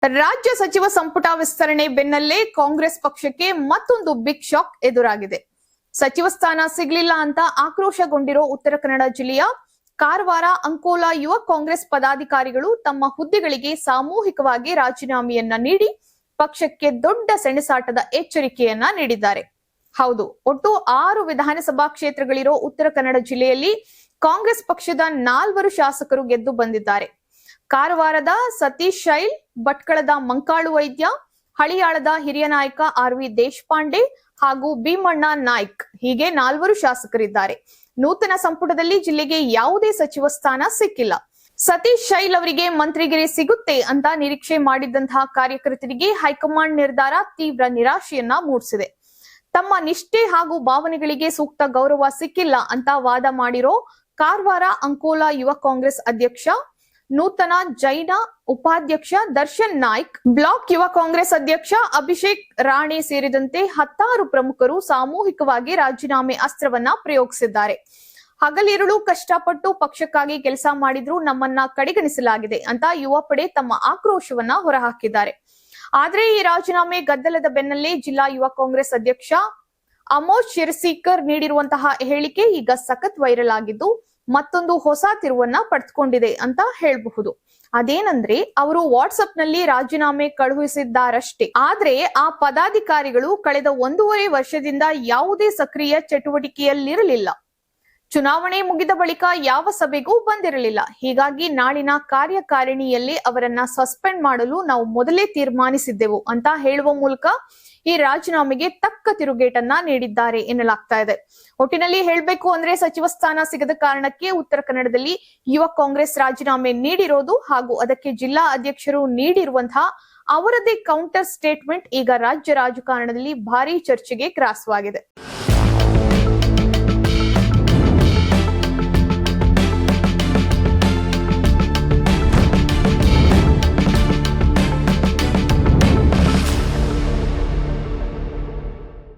ರಾಜ್ಯ ಸಚಿವ ಸಂಪುಟ ವಿಸ್ತರಣೆ ಬೆನ್ನಲ್ಲೇ ಕಾಂಗ್ರೆಸ್ ಪಕ್ಷಕ್ಕೆ ಮತ್ತೊಂದು ಬಿಗ್ ಶಾಕ್ ಎದುರಾಗಿದೆ. ಸಚಿವ ಸ್ಥಾನ ಸಿಗಲಿಲ್ಲ ಅಂತ ಆಕ್ರೋಶಗೊಂಡಿರೋ ಉತ್ತರ ಕನ್ನಡ ಜಿಲ್ಲೆಯ ಕಾರವಾರ, ಅಂಕೋಲಾ ಯುವ ಕಾಂಗ್ರೆಸ್ ಪದಾಧಿಕಾರಿಗಳು ತಮ್ಮ ಹುದ್ದೆಗಳಿಗೆ ಸಾಮೂಹಿಕವಾಗಿ ರಾಜೀನಾಮೆಯನ್ನ ನೀಡಿ ಪಕ್ಷಕ್ಕೆ ದೊಡ್ಡ ಸೆಣಸಾಟದ ಎಚ್ಚರಿಕೆಯನ್ನ ನೀಡಿದ್ದಾರೆ. ಹೌದು, ಒಟ್ಟು 6 ವಿಧಾನಸಭಾ ಕ್ಷೇತ್ರಗಳಿರೋ ಉತ್ತರ ಕನ್ನಡ ಜಿಲ್ಲೆಯಲ್ಲಿ ಕಾಂಗ್ರೆಸ್ ಪಕ್ಷದ 4 ಶಾಸಕರು ಗೆದ್ದು ಬಂದಿದ್ದಾರೆ. ಕಾರವಾರದ ಸತೀಶ್ ಶೈಲ್, ಭಟ್ಕಳದ ಮಂಕಾಳು ವೈದ್ಯ, ಹಳಿಯಾಳದ ಹಿರಿಯ ನಾಯಕ ಆರ್.ವಿ. ದೇಶಪಾಂಡೆ ಹಾಗೂ ಭೀಮಣ್ಣ ನಾಯ್ಕ್ ಹೀಗೆ 4 ಶಾಸಕರಿದ್ದಾರೆ. ನೂತನ ಸಂಪುಟದಲ್ಲಿ ಜಿಲ್ಲೆಗೆ ಯಾವುದೇ ಸಚಿವ ಸ್ಥಾನ ಸಿಕ್ಕಿಲ್ಲ. ಸತೀಶ್ ಶೈಲ್ ಅವರಿಗೆ ಮಂತ್ರಿಗಿರಿ ಸಿಗುತ್ತೆ ಅಂತ ನಿರೀಕ್ಷೆ ಮಾಡಿದ್ದಂತಹ ಕಾರ್ಯಕರ್ತರಿಗೆ ಹೈಕಮಾಂಡ್ ನಿರ್ಧಾರ ತೀವ್ರ ನಿರಾಶೆಯನ್ನ ಮೂಡಿಸಿದೆ. ತಮ್ಮ ನಿಷ್ಠೆ ಹಾಗೂ ಭಾವನೆಗಳಿಗೆ ಸೂಕ್ತ ಗೌರವ ಸಿಕ್ಕಿಲ್ಲ ಅಂತ ವಾದ ಮಾಡಿರೋ ಕಾರವಾರ, ಅಂಕೋಲಾ ಯುವ ಕಾಂಗ್ರೆಸ್ ಅಧ್ಯಕ್ಷ ನೂತನ ಜೈನ, ಉಪಾಧ್ಯಕ್ಷ ದರ್ಶನ್ ನಾಯ್ಕ್, ಬ್ಲಾಕ್ ಯುವ ಕಾಂಗ್ರೆಸ್ ಅಧ್ಯಕ್ಷ ಅಭಿಷೇಕ್ ರಾಣೆ ಸೇರಿದಂತೆ 10 ಪ್ರಮುಖರು ಸಾಮೂಹಿಕವಾಗಿ ರಾಜೀನಾಮೆ ಅಸ್ತ್ರವನ್ನ ಪ್ರಯೋಗಿಸಿದ್ದಾರೆ. ಹಗಲಿರುಳು ಕಷ್ಟಪಟ್ಟು ಪಕ್ಷಕ್ಕಾಗಿ ಕೆಲಸ ಮಾಡಿದ್ರು ನಮ್ಮನ್ನ ಕಡೆಗಣಿಸಲಾಗಿದೆ ಅಂತ ಯುವ ಪಡೆ ತಮ್ಮ ಆಕ್ರೋಶವನ್ನ ಹೊರಹಾಕಿದ್ದಾರೆ. ಆದ್ರೆ ಈ ರಾಜೀನಾಮೆ ಗದ್ದಲದ ಬೆನ್ನಲ್ಲೇ ಜಿಲ್ಲಾ ಯುವ ಕಾಂಗ್ರೆಸ್ ಅಧ್ಯಕ್ಷ ಅಮೋಶ್ ಶಿರಸೀಕರ್ ನೀಡಿರುವಂತಹ ಹೇಳಿಕೆ ಈಗ ಸಖತ್ ವೈರಲ್ ಆಗಿದ್ದು ಮತ್ತೊಂದು ಹೊಸ ತಿರುವನ್ನ ಪಡೆದುಕೊಂಡಿದೆ ಅಂತ ಹೇಳಬಹುದು. ಅದೇನಂದ್ರೆ, ಅವರು ವಾಟ್ಸ್ಆಪ್ ನಲ್ಲಿ ರಾಜೀನಾಮೆ ಕಳುಹಿಸಿದ್ದಾರಷ್ಟೇ. ಆದ್ರೆ ಆ ಪದಾಧಿಕಾರಿಗಳು ಕಳೆದ 1.5 ವರ್ಷದಿಂದ ಯಾವುದೇ ಸಕ್ರಿಯ ಚಟುವಟಿಕೆಯಲ್ಲಿರಲಿಲ್ಲ. ಚುನಾವಣೆ ಮುಗಿದ ಬಳಿಕ ಯಾವ ಸಭೆಗೂ ಬಂದಿರಲಿಲ್ಲ. ಹೀಗಾಗಿ ನಾಳಿನ ಕಾರ್ಯಕಾರಿಣಿಯಲ್ಲಿ ಅವರನ್ನ ಸಸ್ಪೆಂಡ್ ಮಾಡಲು ನಾವು ಮೊದಲೇ ತೀರ್ಮಾನಿಸಿದ್ದೆವು ಅಂತ ಹೇಳುವ ಮೂಲಕ ಈ ರಾಜೀನಾಮೆಗೆ ತಕ್ಕ ತಿರುಗೇಟನ್ನ ನೀಡಿದ್ದಾರೆ ಎನ್ನಲಾಗ್ತಾ ಇದೆ. ಒಟ್ಟಿನಲ್ಲಿ ಹೇಳಬೇಕು ಅಂದ್ರೆ, ಸಚಿವ ಸ್ಥಾನ ಸಿಗದ ಕಾರಣಕ್ಕೆ ಉತ್ತರ ಕನ್ನಡದಲ್ಲಿ ಯುವ ಕಾಂಗ್ರೆಸ್ ರಾಜೀನಾಮೆ ನೀಡಿರೋದು ಹಾಗೂ ಅದಕ್ಕೆ ಜಿಲ್ಲಾ ಅಧ್ಯಕ್ಷರು ನೀಡಿರುವಂತಹ ಅವರದೇ ಕೌಂಟರ್ ಸ್ಟೇಟ್ಮೆಂಟ್ ಈಗ ರಾಜ್ಯ ರಾಜಕಾರಣದಲ್ಲಿ ಭಾರಿ ಚರ್ಚೆಗೆ ಗ್ರಾಸವಾಗಿದೆ.